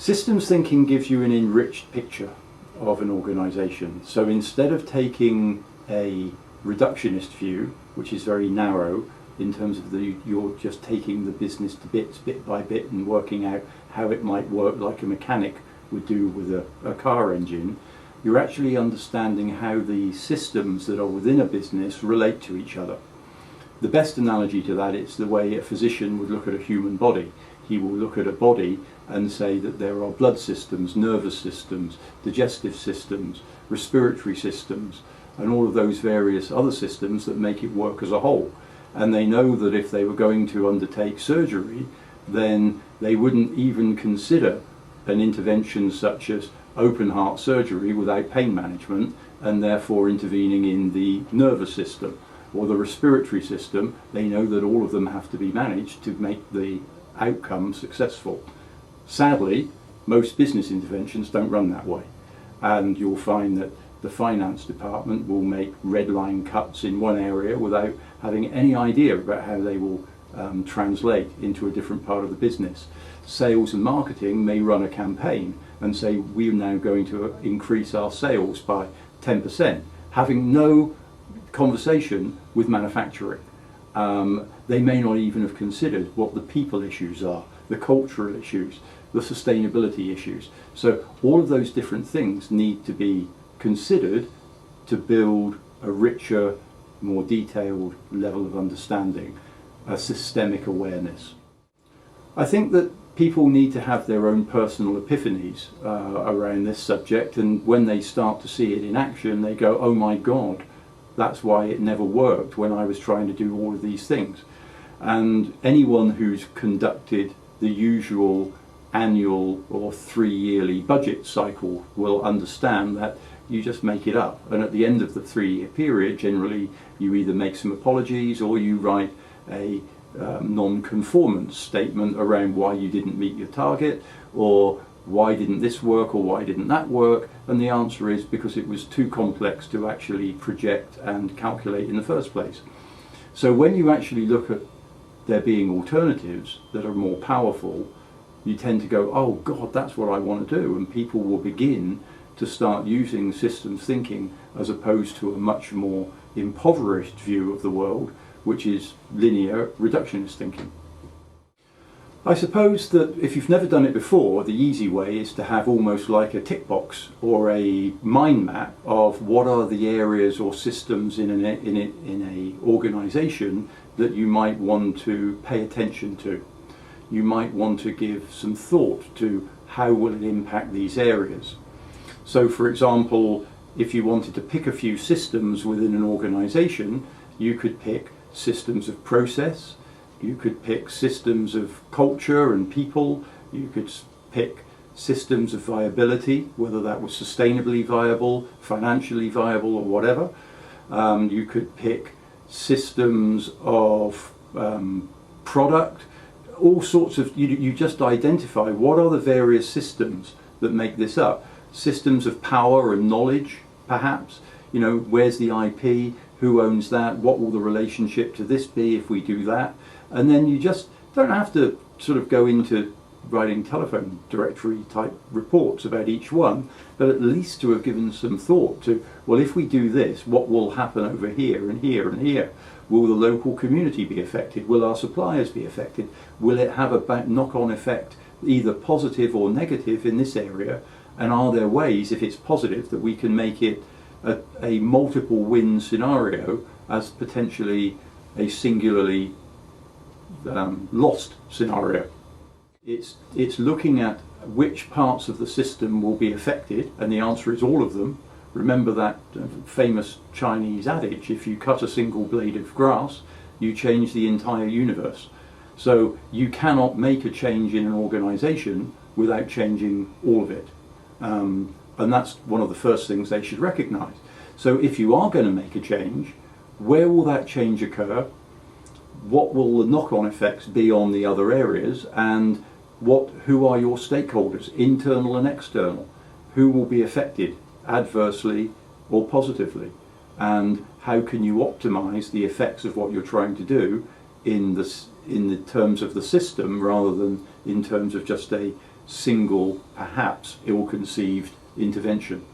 Systems thinking gives you an enriched picture of an organisation. So instead of taking a reductionist view, which is very narrow in terms of you're just taking the business to bits, bit by bit, and working out how it might work like a mechanic would do with a car engine, you're actually understanding how the systems that are within a business relate to each other. The best analogy to that is the way a physician would look at a human body. He will look at a body and say that there are blood systems, nervous systems, digestive systems, respiratory systems, and all of those various other systems that make it work as a whole. And they know that if they were going to undertake surgery, then they wouldn't even consider an intervention such as open heart surgery without pain management, and therefore intervening in the nervous system or the respiratory system. They know that all of them have to be managed to make the outcome successful. Sadly, most business interventions don't run that way, and you'll find that the finance department will make red line cuts in one area without having any idea about how they will translate into a different part of the business. Sales and marketing may run a campaign and say we're now going to increase our sales by 10%, having no conversation with manufacturing. They may not even have considered what the people issues are, the cultural issues, the sustainability issues. So all of those different things need to be considered to build a richer, more detailed level of understanding, a systemic awareness. I think that people need to have their own personal epiphanies around this subject, and when they start to see it in action, they go, oh my God, that's why it never worked when I was trying to do all of these things. And anyone who's conducted the usual annual or 3-yearly budget cycle will understand that you just make it up, and at the end of the 3-year period generally you either make some apologies or you write a non-conformance statement around why you didn't meet your target, or why didn't this work, or why didn't that work, and the answer is because it was too complex to actually project and calculate in the first place. So when you actually look at there being alternatives that are more powerful, you tend to go, oh God, that's what I want to do, and people will begin to start using systems thinking as opposed to a much more impoverished view of the world, which is linear reductionist thinking. I suppose that if you've never done it before, the easy way is to have almost like a tick box or a mind map of what are the areas or systems in an organisation that you might want to pay attention to. You might want to give some thought to how will it impact these areas. So for example, if you wanted to pick a few systems within an organisation, you could pick systems of process, you could pick systems of culture and people, you could pick systems of viability, whether that was sustainably viable, financially viable, or whatever. You could pick systems of product, all sorts of, you just identify what are the various systems that make this up. Systems of power and knowledge, perhaps, you know, where's the IP, who owns that, what will the relationship to this be if we do that, and then you just don't have to sort of go into writing telephone directory type reports about each one, but at least to have given some thought to, well, if we do this, what will happen over here and here and here? Will the local community be affected? Will our suppliers be affected? Will it have a knock-on effect, either positive or negative in this area? And are there ways, if it's positive, that we can make it a multiple win scenario as potentially a singularly lost scenario? It's looking at which parts of the system will be affected, and the answer is all of them. Remember that famous Chinese adage, if you cut a single blade of grass, you change the entire universe. So you cannot make a change in an organisation without changing all of it. And that's one of the first things they should recognise. So if you are going to make a change, where will that change occur? What will the knock-on effects be on the other areas? And who are your stakeholders, internal and external? Who will be affected adversely or positively? And how can you optimise the effects of what you're trying to do in the terms of the system rather than in terms of just a single, perhaps ill-conceived intervention.